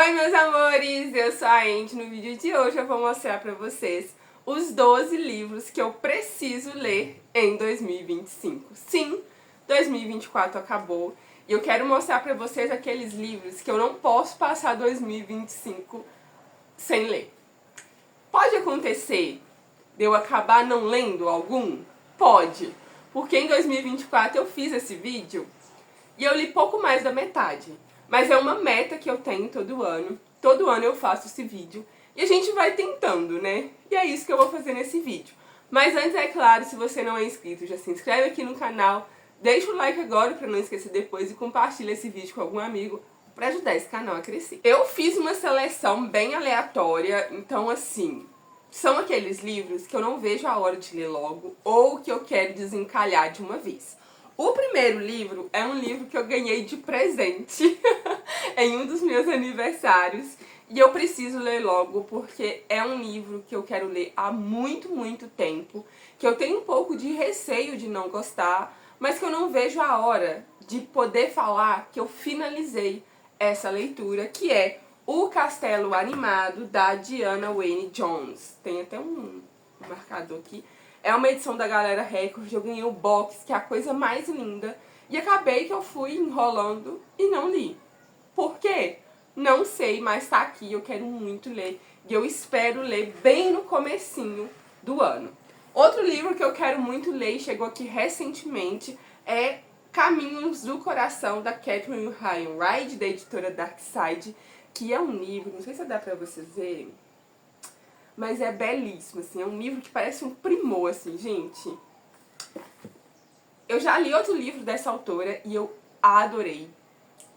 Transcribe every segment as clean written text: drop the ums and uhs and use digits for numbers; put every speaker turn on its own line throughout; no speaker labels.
Oi, meus amores! Eu sou a Andy. No vídeo de hoje eu vou mostrar pra vocês os 12 livros que eu preciso ler em 2025. Sim, 2024 acabou e eu quero mostrar pra vocês aqueles livros que eu não posso passar 2025 sem ler. Pode acontecer de eu acabar não lendo algum? Pode, porque em 2024 eu fiz esse vídeo e eu li pouco mais da metade. Mas é uma meta que eu tenho todo ano. Todo ano eu faço esse vídeo. E a gente vai tentando, né? E é isso que eu vou fazer nesse vídeo. Mas antes, é claro, se você não é inscrito, já se inscreve aqui no canal. Deixa o like agora pra não esquecer depois. E compartilha esse vídeo com algum amigo pra ajudar esse canal a crescer. Eu fiz uma seleção bem aleatória. Então, assim, são aqueles livros que eu não vejo a hora de ler logo. Ou que eu quero desencalhar de uma vez. O primeiro livro é um livro que eu ganhei de presente em um dos meus aniversários. E eu preciso ler logo porque é um livro que eu quero ler há muito tempo. Que eu tenho um pouco de receio de não gostar, mas que eu não vejo a hora de poder falar que eu finalizei essa leitura, que é O Castelo Animado, da Diana Wynne Jones. Tem até um marcador aqui. É uma edição da Galera Record, eu ganhei o box, que é a coisa mais linda. E acabei que eu fui enrolando e não li. Por quê? Não sei, mas tá aqui, eu quero muito ler. E eu espero ler bem no comecinho do ano. Outro livro que eu quero muito ler e chegou aqui recentemente é Caminhos do Coração, da Catherine Ryan Wright, da editora Darkside, que é um livro, não sei se dá pra vocês verem, mas é belíssimo, assim, é um livro que parece um primor, assim, gente. Eu já li outro livro dessa autora e eu adorei.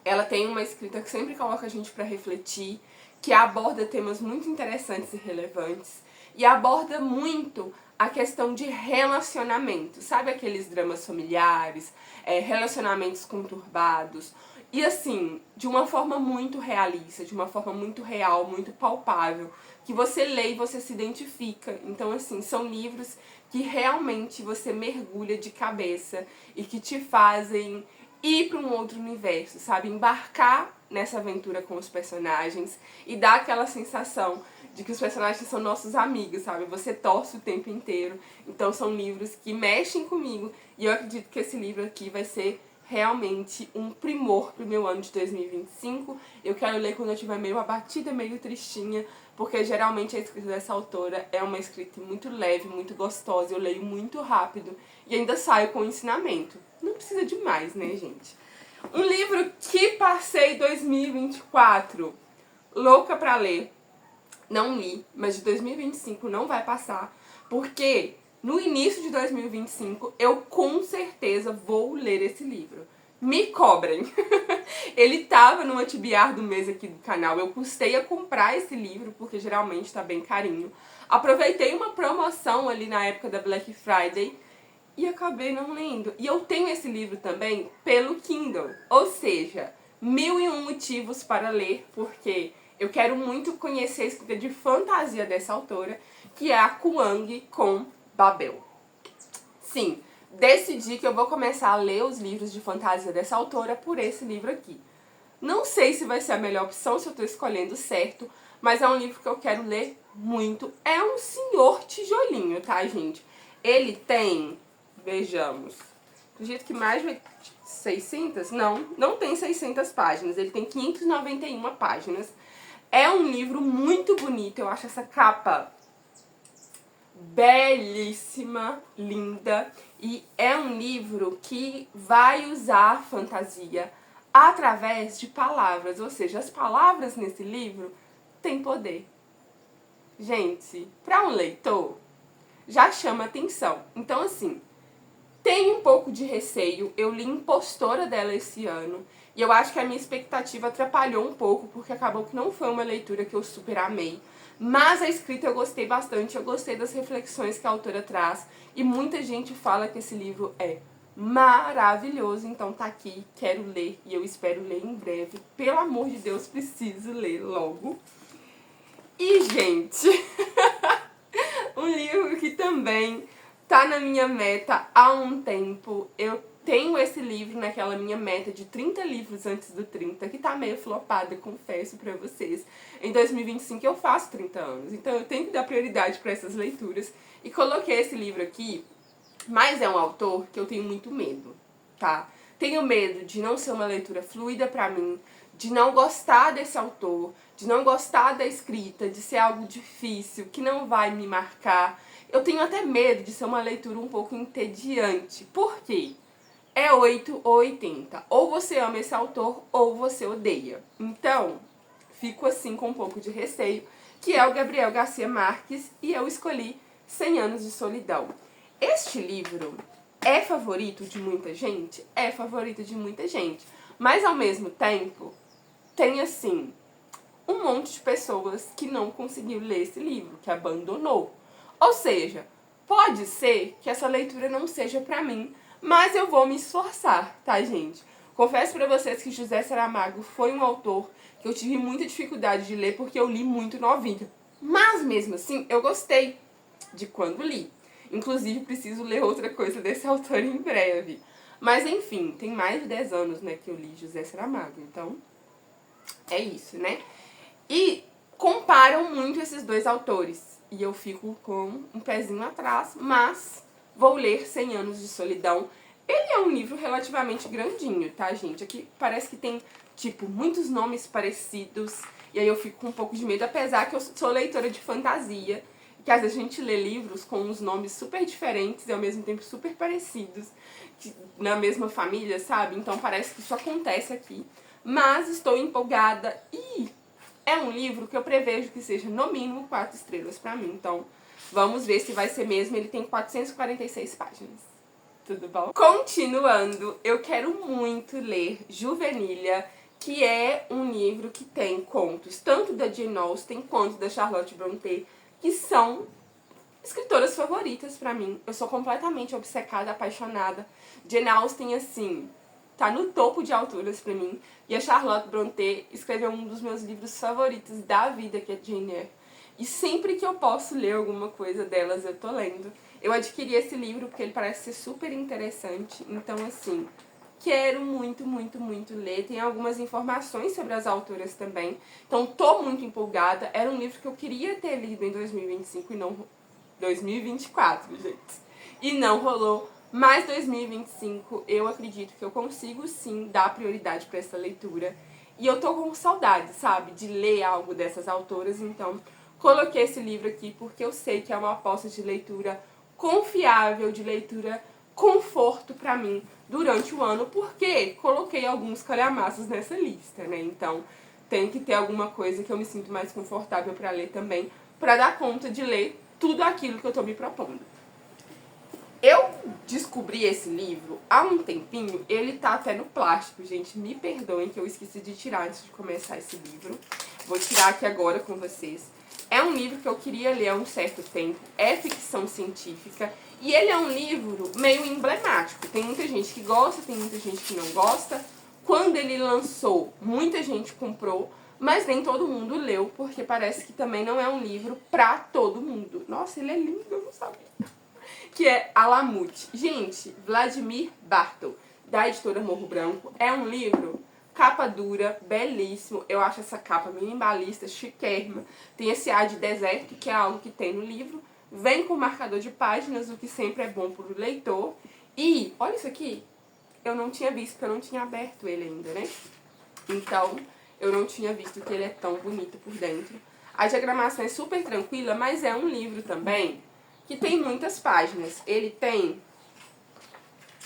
Ela tem uma escrita que sempre coloca a gente pra refletir, que aborda temas muito interessantes e relevantes, e aborda muito a questão de relacionamento, sabe aqueles dramas familiares, relacionamentos conturbados, e assim, de uma forma muito realista, de uma forma muito real, muito palpável, que você lê e você se identifica. Então assim, são livros que realmente você mergulha de cabeça e que te fazem ir para um outro universo, sabe? Embarcar nessa aventura com os personagens e dar aquela sensação de que os personagens são nossos amigos, sabe? Você torce o tempo inteiro. Então são livros que mexem comigo e eu acredito que esse livro aqui vai ser realmente um primor pro meu ano de 2025. Eu quero ler quando eu estiver meio abatida, meio tristinha, porque geralmente a escrita dessa autora é uma escrita muito leve, muito gostosa, eu leio muito rápido e ainda saio com ensinamento. Não precisa de mais, né, gente? Um livro que passei 2024, louca pra ler, não li, mas de 2025 não vai passar, porque no início de 2025 eu com certeza vou ler esse livro. Me cobrem! Ele tava no TBR do mês aqui do canal, eu custei a comprar esse livro, porque geralmente tá bem carinho. Aproveitei uma promoção ali na época da Black Friday e acabei não lendo. E eu tenho esse livro também pelo Kindle, ou seja, 1001 motivos para ler, porque eu quero muito conhecer a escrita de fantasia dessa autora, que é a Kuang com Babel. Sim, decidi que eu vou começar a ler os livros de fantasia dessa autora por esse livro aqui. Não sei se vai ser a melhor opção, se eu tô escolhendo certo, mas é um livro que eu quero ler muito. É um senhor tijolinho, tá, gente? Ele tem, vejamos, acredito que mais de 600? Não tem 600 páginas, ele tem 591 páginas. É um livro muito bonito, eu acho essa capa belíssima, linda, e é um livro que vai usar a fantasia através de palavras, ou seja, as palavras nesse livro têm poder. Gente, para um leitor, já chama atenção. Então assim, tem um pouco de receio, eu li Impostora dela esse ano, e eu acho que a minha expectativa atrapalhou um pouco, porque acabou que não foi uma leitura que eu super amei. Mas a escrita eu gostei bastante, eu gostei das reflexões que a autora traz, e muita gente fala que esse livro é maravilhoso, então tá aqui, quero ler, e eu espero ler em breve. Pelo amor de Deus, preciso ler logo. E, gente, um livro que também tá na minha meta há um tempo, eu tenho esse livro naquela minha meta de 30 livros antes do 30, que tá meio flopada, confesso pra vocês. Em 2025 eu faço 30 anos, então eu tenho que dar prioridade pra essas leituras. E coloquei esse livro aqui, mas é um autor que eu tenho muito medo, tá? Tenho medo de não ser uma leitura fluida pra mim, de não gostar desse autor, de não gostar da escrita, de ser algo difícil, que não vai me marcar. Eu tenho até medo de ser uma leitura um pouco entediante. Por quê? É 8 ou 80. Ou você ama esse autor, ou você odeia. Então, fico assim com um pouco de receio, que é o Gabriel Garcia Marques, e eu escolhi 100 Anos de Solidão. Este livro é favorito de muita gente? É favorito de muita gente. Mas, ao mesmo tempo, tem, assim, um monte de pessoas que não conseguiu ler esse livro, que abandonou. Ou seja, pode ser que essa leitura não seja pra mim, mas eu vou me esforçar, tá, gente? Confesso pra vocês que José Saramago foi um autor que eu tive muita dificuldade de ler porque eu li muito novinha. Mas, mesmo assim, eu gostei de quando li. Inclusive, preciso ler outra coisa desse autor em breve. Mas, enfim, tem mais de 10 anos, né, que eu li José Saramago, então é isso, né? E comparam muito esses dois autores. E eu fico com um pezinho atrás, mas vou ler 100 Anos de Solidão. Ele é um livro relativamente grandinho, tá, gente? Aqui parece que tem, tipo, muitos nomes parecidos. E aí eu fico com um pouco de medo, apesar que eu sou leitora de fantasia. Que às vezes a gente lê livros com uns nomes super diferentes e ao mesmo tempo super parecidos. Na mesma família, sabe? Então parece que isso acontece aqui. Mas estou empolgada e é um livro que eu prevejo que seja no mínimo 4 estrelas pra mim. Então, vamos ver se vai ser mesmo. Ele tem 446 páginas. Tudo bom? Continuando, eu quero muito ler Juvenília, que é um livro que tem contos tanto da Jane Austen quanto da Charlotte Brontë, que são escritoras favoritas pra mim. Eu sou completamente obcecada, apaixonada. Jane Austen, assim, tá no topo de alturas pra mim. E a Charlotte Brontë escreveu um dos meus livros favoritos da vida, que é Jane Eyre. E sempre que eu posso ler alguma coisa delas, eu tô lendo. Eu adquiri esse livro porque ele parece ser super interessante. Então, assim, quero muito, muito, muito ler. Tem algumas informações sobre as autoras também. Então, tô muito empolgada. Era um livro que eu queria ter lido em 2025 e não... 2024, gente. E não rolou. Mas 2025 eu acredito que eu consigo sim dar prioridade para essa leitura. E eu tô com saudade, sabe, de ler algo dessas autoras, então coloquei esse livro aqui porque eu sei que é uma aposta de leitura confiável, de leitura conforto pra mim durante o ano, porque coloquei alguns calhamaços nessa lista, né? Então tem que ter alguma coisa que eu me sinto mais confortável pra ler também, pra dar conta de ler tudo aquilo que eu tô me propondo. Eu descobri esse livro há um tempinho, ele tá até no plástico, gente, me perdoem que eu esqueci de tirar antes de começar esse livro. Vou tirar aqui agora com vocês. É um livro que eu queria ler há um certo tempo, é ficção científica, e ele é um livro meio emblemático. Tem muita gente que gosta, tem muita gente que não gosta. Quando ele lançou, muita gente comprou, mas nem todo mundo leu, porque parece que também não é um livro pra todo mundo. Nossa, ele é lindo, eu não sabia. Que é Alamut. Gente, Vladimir Bartol, da editora Morro Branco, é um livro capa dura, belíssimo. Eu acho essa capa minimalista, chiquérrima. Tem esse ar de deserto, que é algo que tem no livro. Vem com marcador de páginas, o que sempre é bom pro leitor. E, olha isso aqui, eu não tinha visto, porque eu não tinha aberto ele ainda, né? Então, eu não tinha visto que ele é tão bonito por dentro. A diagramação é super tranquila, mas é um livro também que tem muitas páginas. Ele tem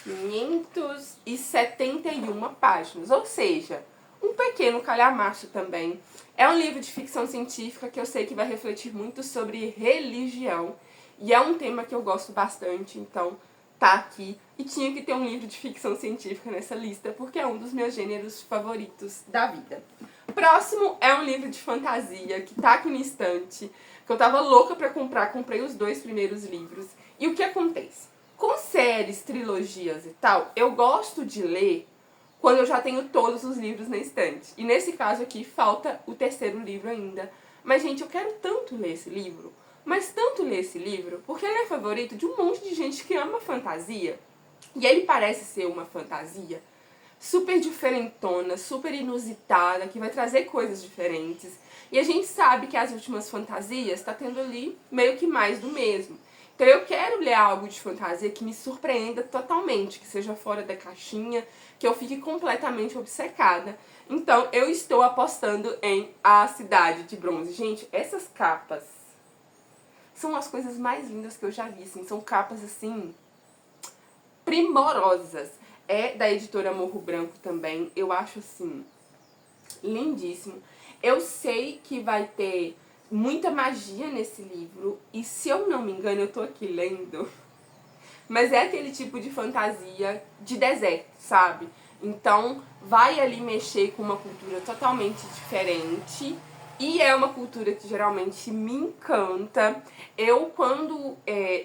571 páginas, ou seja, um pequeno calhamaço também. É um livro de ficção científica que eu sei que vai refletir muito sobre religião, e é um tema que eu gosto bastante, então tá aqui. E tinha que ter um livro de ficção científica nessa lista, porque é um dos meus gêneros favoritos da vida. Próximo é um livro de fantasia, que tá aqui no estante, que eu tava louca pra comprar, comprei os 2 primeiros livros. E o que acontece? Com séries, trilogias e tal, eu gosto de ler quando eu já tenho todos os livros na estante. E nesse caso aqui, falta o 3º livro ainda. Mas, gente, eu quero tanto ler esse livro, mas tanto ler esse livro, porque ele é favorito de um monte de gente que ama fantasia. E ele parece ser uma fantasia super diferentona, super inusitada, que vai trazer coisas diferentes. E a gente sabe que as últimas fantasias tá tendo ali meio que mais do mesmo. Então eu quero ler algo de fantasia que me surpreenda totalmente, que seja fora da caixinha, que eu fique completamente obcecada. Então eu estou apostando em A Cidade de Bronze. Gente, essas capas são as coisas mais lindas que eu já vi, assim. São capas, assim, primorosas. É da editora Morro Branco também. Eu acho, assim, lindíssimo. Eu sei que vai ter muita magia nesse livro. E se eu não me engano, eu tô aqui lendo, mas é aquele tipo de fantasia de deserto, sabe? Então vai ali mexer com uma cultura totalmente diferente. E é uma cultura que geralmente me encanta. Quando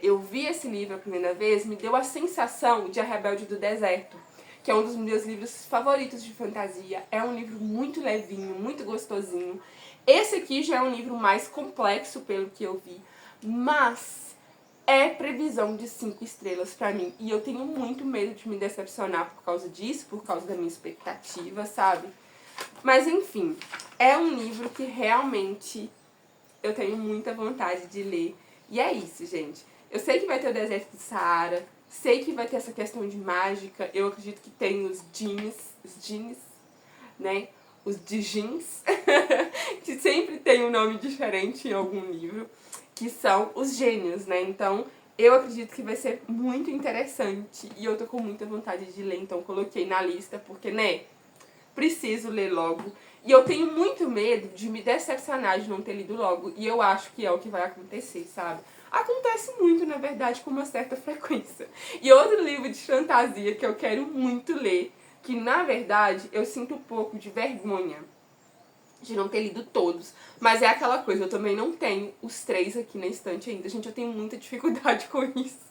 eu vi esse livro a primeira vez, me deu a sensação de A Rebelde do Deserto, que é um dos meus livros favoritos de fantasia. É um livro muito levinho, muito gostosinho. Esse aqui já é um livro mais complexo, pelo que eu vi, mas é previsão de 5 estrelas pra mim. E eu tenho muito medo de me decepcionar por causa disso, por causa da minha expectativa, sabe? Mas enfim, é um livro que realmente eu tenho muita vontade de ler. E é isso, gente. Eu sei que vai ter o deserto do Saara, sei que vai ter essa questão de mágica. Eu acredito que tem os jeans, né? Os djinns, que sempre tem um nome diferente em algum livro, que são os gênios, né? Então, eu acredito que vai ser muito interessante e eu tô com muita vontade de ler, então coloquei na lista, porque, né, preciso ler logo. E eu tenho muito medo de me decepcionar de não ter lido logo, e eu acho que é o que vai acontecer, sabe? Acontece muito, na verdade, com uma certa frequência. E outro livro de fantasia que eu quero muito ler, que na verdade eu sinto um pouco de vergonha de não ter lido todos, mas é aquela coisa, eu também não tenho os 3 aqui na estante ainda. Gente, eu tenho muita dificuldade com isso.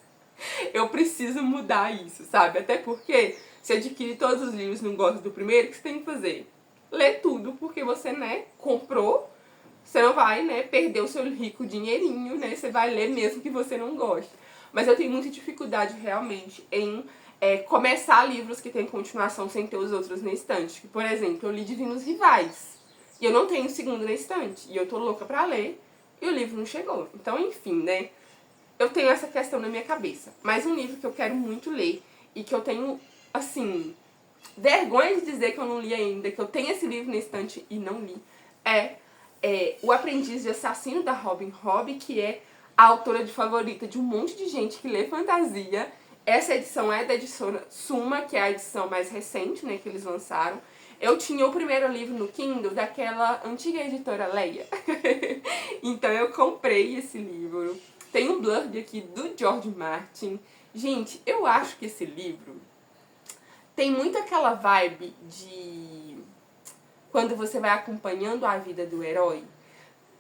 Eu preciso mudar isso, sabe? Até porque você adquire todos os livros e não gosta do primeiro, o que você tem que fazer? Ler tudo, porque você, né, comprou, você não vai, né, perder o seu rico dinheirinho, né? Você vai ler mesmo que você não goste. Mas eu tenho muita dificuldade realmente em começar livros que têm continuação sem ter os outros na estante. Por exemplo, eu li Divinos Rivais e eu não tenho o segundo na estante. E eu tô louca pra ler e o livro não chegou. Então, enfim, né? Eu tenho essa questão na minha cabeça. Mas um livro que eu quero muito ler e que eu tenho, assim, vergonha de dizer que eu não li ainda, que eu tenho esse livro na estante e não li, é O Aprendiz de Assassino, da Robin Hobb, que é a autora de favorita de um monte de gente que lê fantasia. Essa edição é da editora Suma, que é a edição mais recente, né, que eles lançaram. Eu tinha o primeiro livro no Kindle daquela antiga editora Leia. Então eu comprei esse livro. Tem um blurb aqui do George Martin. Gente, eu acho que esse livro tem muito aquela vibe de quando você vai acompanhando a vida do herói.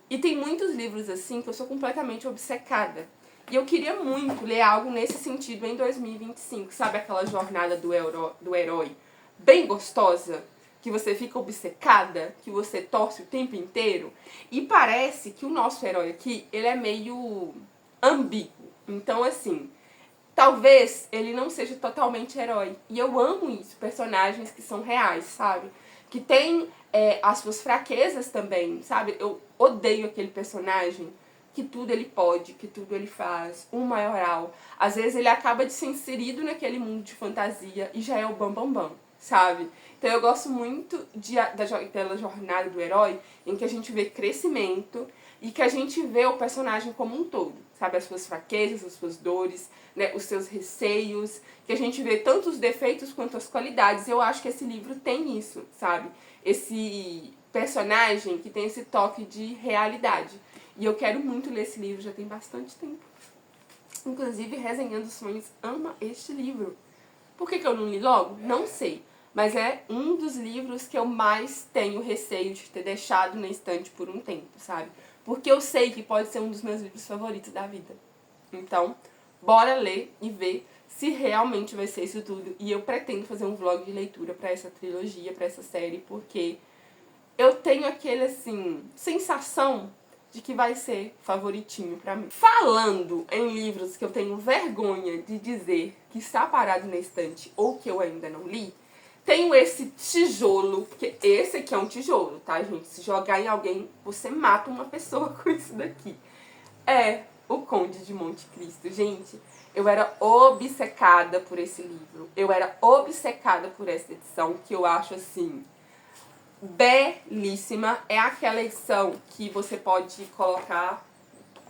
E tem muitos livros assim que eu sou completamente obcecada. E eu queria muito ler algo nesse sentido em 2025. Sabe aquela jornada do herói bem gostosa? Que você fica obcecada, que você torce o tempo inteiro. E parece que o nosso herói aqui, ele é meio ambíguo. Então, assim, talvez ele não seja totalmente herói. E eu amo isso, personagens que são reais, sabe? Que tem as suas fraquezas também, sabe? Eu odeio aquele personagem que tudo ele pode, que tudo ele faz, um maioral. Às vezes ele acaba de ser inserido naquele mundo de fantasia e já é o bambambam, bam, bam, sabe? Então eu gosto muito daquela jornada do herói em que a gente vê crescimento e que a gente vê o personagem como um todo, sabe? As suas fraquezas, as suas dores, né? Os seus receios, que a gente vê tanto os defeitos quanto as qualidades. Eu acho que esse livro tem isso, sabe? Esse personagem que tem esse toque de realidade. E eu quero muito ler esse livro, já tem bastante tempo. Inclusive, Resenhando Sonhos ama este livro. Por que eu não li logo? Não sei. Mas é um dos livros que eu mais tenho receio de ter deixado na estante por um tempo, sabe? Porque eu sei que pode ser um dos meus livros favoritos da vida. Então, bora ler e ver se realmente vai ser isso tudo. E eu pretendo fazer um vlog de leitura pra essa trilogia, pra essa série, porque eu tenho aquele, assim, sensação de que vai ser favoritinho pra mim. Falando em livros que eu tenho vergonha de dizer que está parado na estante ou que eu ainda não li, tenho esse tijolo, porque esse aqui é um tijolo, tá, gente? Se jogar em alguém, você mata uma pessoa com isso daqui. É O Conde de Monte Cristo. Gente, eu era obcecada por esse livro. Eu era obcecada por essa edição, que eu acho, assim, belíssima. É aquela edição que você pode colocar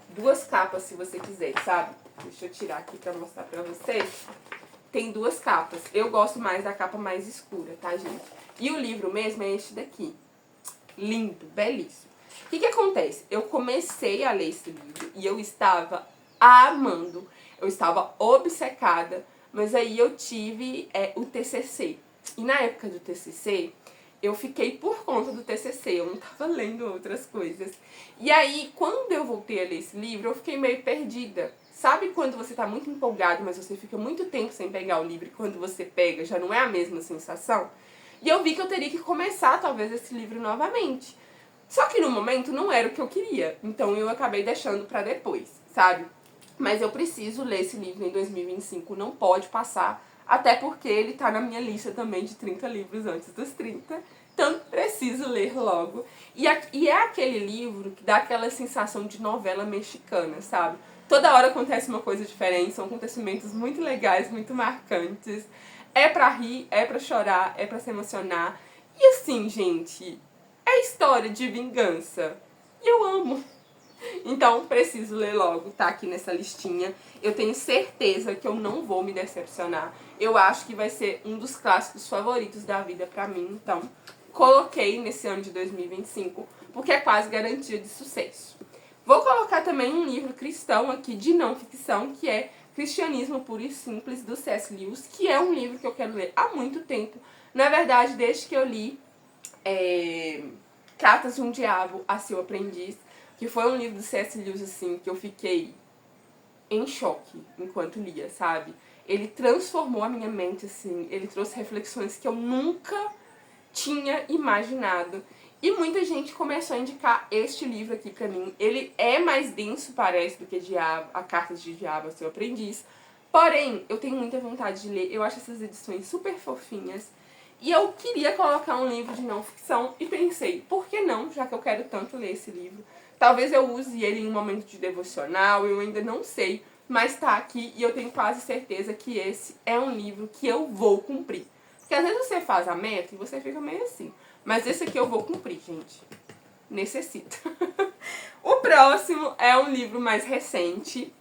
2 capas se você quiser, sabe? Deixa eu tirar aqui pra mostrar pra vocês. Tem 2 capas. Eu gosto mais da capa mais escura, tá, gente? E o livro mesmo é este daqui. Lindo, belíssimo. O que acontece? Eu comecei a ler esse livro e eu estava amando. Eu estava obcecada, mas aí eu tive o TCC. E na época do TCC, eu fiquei por conta do TCC, eu não estava lendo outras coisas. E aí, quando eu voltei a ler esse livro, eu fiquei meio perdida. Sabe quando você tá muito empolgado, mas você fica muito tempo sem pegar o livro e quando você pega já não é a mesma sensação? E eu vi que eu teria que começar, talvez, esse livro novamente. Só que no momento não era o que eu queria, então eu acabei deixando pra depois, sabe? Mas eu preciso ler esse livro em 2025, não pode passar, até porque ele tá na minha lista também de 30 livros antes dos 30, então preciso ler logo. E é aquele livro que dá aquela sensação de novela mexicana, sabe? Toda hora acontece uma coisa diferente, são acontecimentos muito legais, muito marcantes. É pra rir, é pra chorar, é pra se emocionar. E assim, gente, é história de vingança. E eu amo. Então, preciso ler logo, tá aqui nessa listinha. Eu tenho certeza que eu não vou me decepcionar. Eu acho que vai ser um dos clássicos favoritos da vida pra mim. Então, coloquei nesse ano de 2025, porque é quase garantia de sucesso. Vou colocar também um livro cristão aqui de não ficção, que é Cristianismo Puro e Simples, do C.S. Lewis, que é um livro que eu quero ler há muito tempo. Na verdade, desde que eu li Cartas de um Diabo a Seu Aprendiz, que foi um livro do C.S. Lewis, assim, que eu fiquei em choque enquanto lia, sabe? Ele transformou a minha mente, assim, ele trouxe reflexões que eu nunca tinha imaginado. E muita gente começou a indicar este livro aqui pra mim. Ele é mais denso, parece, do que A Cartas de Diabo a Seu Aprendiz. Porém, eu tenho muita vontade de ler. Eu acho essas edições super fofinhas. E eu queria colocar um livro de não ficção e pensei, por que não, já que eu quero tanto ler esse livro? Talvez eu use ele em um momento de devocional, eu ainda não sei, mas tá aqui e eu tenho quase certeza que esse é um livro que eu vou cumprir. Porque às vezes você faz a meta e você fica meio assim. Mas esse aqui eu vou cumprir, gente. Necessito. O próximo é um livro mais recente.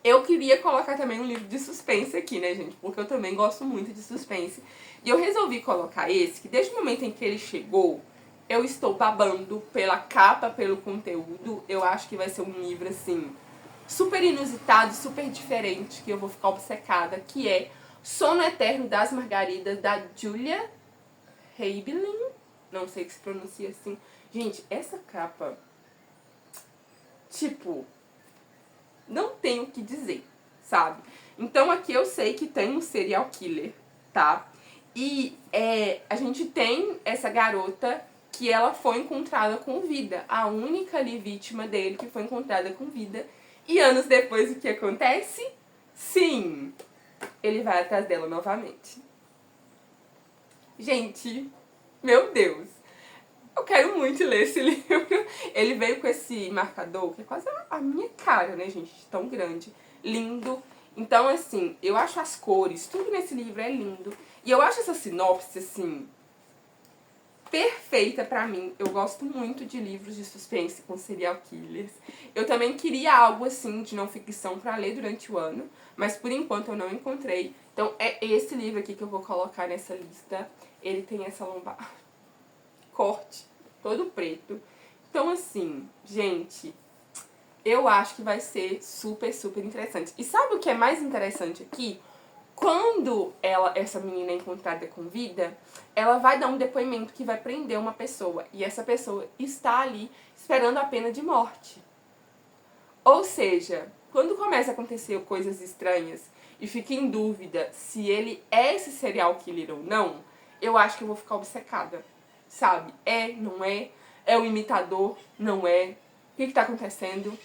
Eu queria colocar também um livro de suspense aqui, né, gente? Porque eu também gosto muito de suspense. E eu resolvi colocar esse, que desde o momento em que ele chegou, eu estou babando pela capa, pelo conteúdo. Eu acho que vai ser um livro, assim, super inusitado, super diferente, que eu vou ficar obcecada, que é Sono Eterno das Margaridas, da Julia Heibelin. Não sei que se pronuncia assim. Gente, essa capa, tipo, não tenho o que dizer, sabe? Então aqui eu sei que tem um serial killer, tá? E a gente tem essa garota que ela foi encontrada com vida. A única ali vítima dele que foi encontrada com vida. E anos depois o que acontece? Sim, ele vai atrás dela novamente. Gente, meu Deus. Eu quero muito ler esse livro. Ele veio com esse marcador, que é quase a minha cara, né, gente? Tão grande. Lindo. Então, assim, eu acho as cores, tudo nesse livro é lindo. E eu acho essa sinopse, assim, perfeita pra mim. Eu gosto muito de livros de suspense com serial killers. Eu também queria algo, assim, de não ficção pra ler durante o ano. Mas, por enquanto, eu não encontrei. Então, é esse livro aqui que eu vou colocar nessa lista. Ele tem essa lombar... corte, todo preto. Então, assim, gente, eu acho que vai ser super, super interessante. E sabe o que é mais interessante aqui? Quando essa menina é encontrada com vida, ela vai dar um depoimento que vai prender uma pessoa. E essa pessoa está ali esperando a pena de morte. Ou seja, quando começa a acontecer coisas estranhas e fica em dúvida se ele é esse serial killer ou não, eu acho que eu vou ficar obcecada. Sabe? É, não é? É o imitador? Não é? O que tá acontecendo?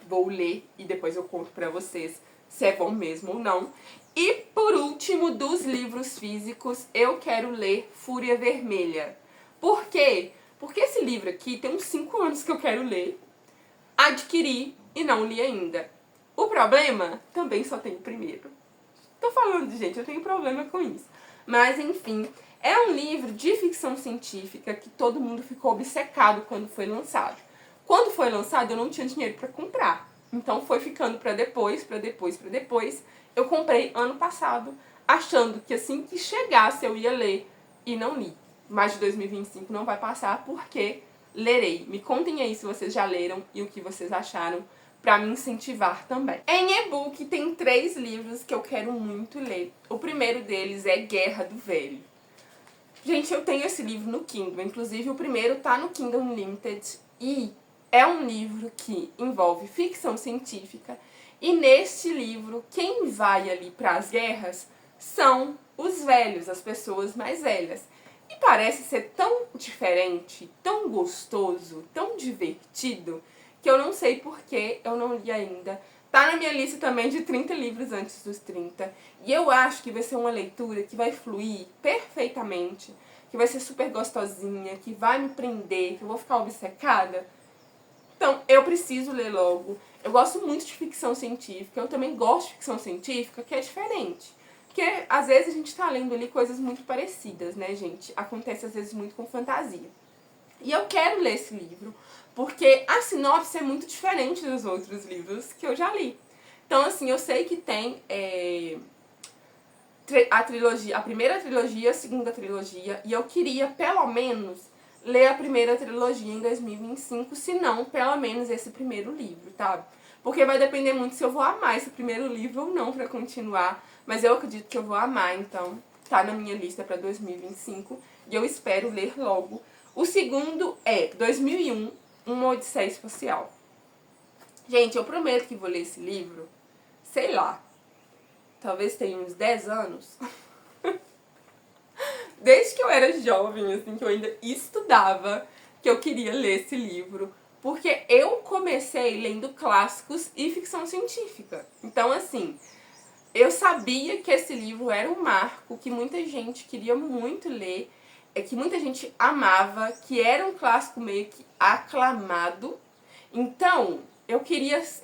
Vou ler e depois eu conto pra vocês se é bom mesmo ou não. E por último, dos livros físicos, eu quero ler Fúria Vermelha. Por quê? Porque esse livro aqui tem uns 5 anos que eu quero ler, adquiri e não li ainda. O problema? Também só tem o primeiro. Tô falando, gente, eu tenho problema com isso. Mas, enfim, é um livro de ficção científica que todo mundo ficou obcecado quando foi lançado. Quando foi lançado, eu não tinha dinheiro pra comprar. Então foi ficando pra depois, pra depois, pra depois. Eu comprei ano passado, achando que assim que chegasse eu ia ler e não li. Mas de 2025 não vai passar porque lerei. Me contem aí se vocês já leram e o que vocês acharam pra me incentivar também. Em e-book tem 3 livros que eu quero muito ler. O primeiro deles é Guerra do Velho. Gente, eu tenho esse livro no Kindle, inclusive o primeiro tá no Kindle Unlimited e é um livro que envolve ficção científica e neste livro quem vai ali para as guerras são os velhos, as pessoas mais velhas. E parece ser tão diferente, tão gostoso, tão divertido, que eu não sei por que eu não li ainda. Tá na minha lista também de 30 livros antes dos 30. E eu acho que vai ser uma leitura que vai fluir perfeitamente, que vai ser super gostosinha, que vai me prender, que eu vou ficar obcecada. Então, eu preciso ler logo. Eu gosto muito de ficção científica, eu também gosto de ficção científica, que é diferente. Porque às vezes a gente tá lendo ali coisas muito parecidas, né, gente? Acontece às vezes muito com fantasia. E eu quero ler esse livro, porque a sinopse é muito diferente dos outros livros que eu já li. Então, assim, eu sei que tem a trilogia, a primeira trilogia, a segunda trilogia, e eu queria, pelo menos, ler a primeira trilogia em 2025, se não, pelo menos, esse primeiro livro, tá? Porque vai depender muito se eu vou amar esse primeiro livro ou não pra continuar, mas eu acredito que eu vou amar, então tá na minha lista pra 2025, e eu espero ler logo. O segundo é 2001, Uma Odisseia Espacial. Gente, eu prometo que vou ler esse livro, sei lá, talvez tenha uns 10 anos. Desde que eu era jovem, assim, que eu ainda estudava, que eu queria ler esse livro. Porque eu comecei lendo clássicos e ficção científica. Então, assim, eu sabia que esse livro era um marco, que muita gente queria muito ler, que muita gente amava, que era um clássico meio que aclamado. Então, eu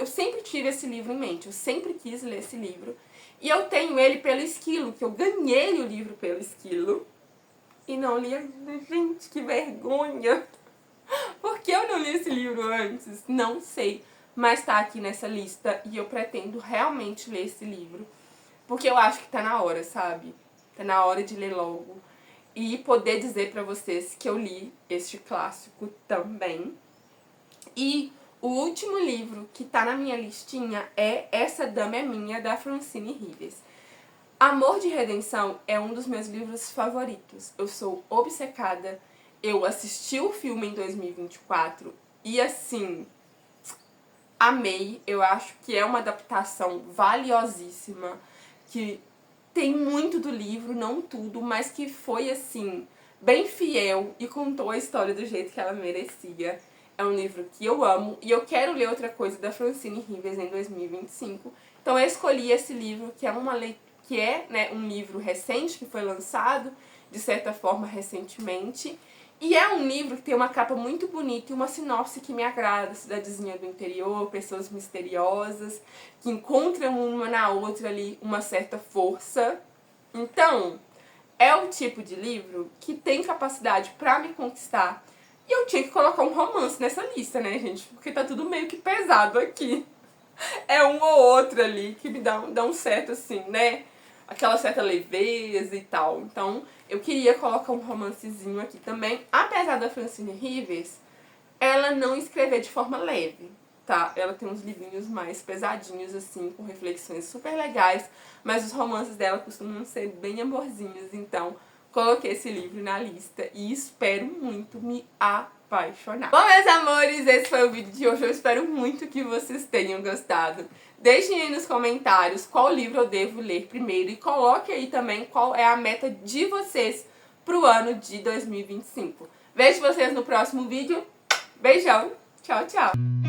sempre tive esse livro em mente, eu sempre quis ler esse livro. E eu tenho ele pelo Esquilo, que eu ganhei o livro pelo Esquilo. E não li. Gente, que vergonha! Por que eu não li esse livro antes? Não sei. Mas tá aqui nessa lista e eu pretendo realmente ler esse livro. Porque eu acho que tá na hora, sabe? Tá na hora de ler logo. E poder dizer pra vocês que eu li este clássico também. E o último livro que tá na minha listinha é Essa Dama é Minha, da Francine Rives. Amor de Redenção é um dos meus livros favoritos. Eu sou obcecada. Eu assisti o filme em 2024 e, assim, amei. Eu acho que é uma adaptação valiosíssima, que tem muito do livro, não tudo, mas que foi, assim, bem fiel e contou a história do jeito que ela merecia. É um livro que eu amo e eu quero ler outra coisa da Francine Rives em 2025. Então eu escolhi esse livro, que é né, um livro recente, que foi lançado, de certa forma, recentemente. E é um livro que tem uma capa muito bonita e uma sinopse que me agrada. Cidadezinha do interior, pessoas misteriosas, que encontram uma na outra ali uma certa força. Então, é o tipo de livro que tem capacidade pra me conquistar. E eu tinha que colocar um romance nessa lista, né, gente? Porque tá tudo meio que pesado aqui. É um ou outro ali que me dá um certo, assim, né? Aquela certa leveza e tal. Então, eu queria colocar um romancezinho aqui também. Apesar da Francine Rives, ela não escrever de forma leve, tá? Ela tem uns livrinhos mais pesadinhos, assim, com reflexões super legais. Mas os romances dela costumam ser bem amorzinhos. Então, coloquei esse livro na lista e espero muito me apaixonar. Bom, meus amores, esse foi o vídeo de hoje. Eu espero muito que vocês tenham gostado. Deixem aí nos comentários qual livro eu devo ler primeiro e coloque aí também qual é a meta de vocês pro ano de 2025. Vejo vocês no próximo vídeo. Beijão! Tchau, tchau!